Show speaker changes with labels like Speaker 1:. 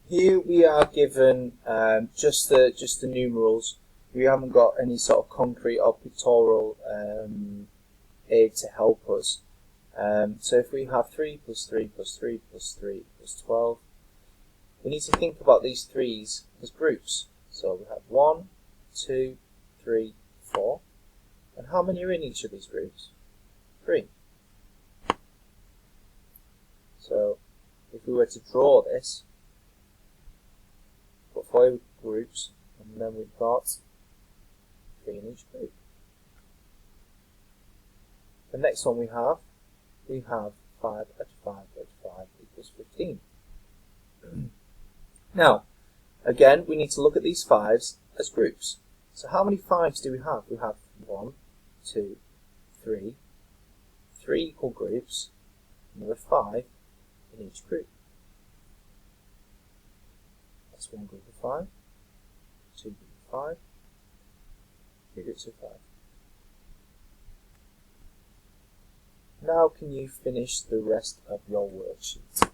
Speaker 1: here we are given just the numerals. We haven't got any sort of concrete or pictorial aid to help us. So if we have 3 plus 3 plus 3 plus 3 plus 12, we need to think about these 3's as groups. So we have 1, 2, 3, 4. And how many are in each of these groups? 3. So if we were to draw this, put 4 groups, and then we've got 3 in each group. The next one we have 5 at 5 at 5 equals 15. Now, again, we need to look at these 5's as groups. So how many 5's do we have? We have 1, 2, 3, 3 equal groups, and there are 5 in each group. That's one group of 5, 2 groups of 5, 3 groups of 5. Now can you finish the rest of your worksheet?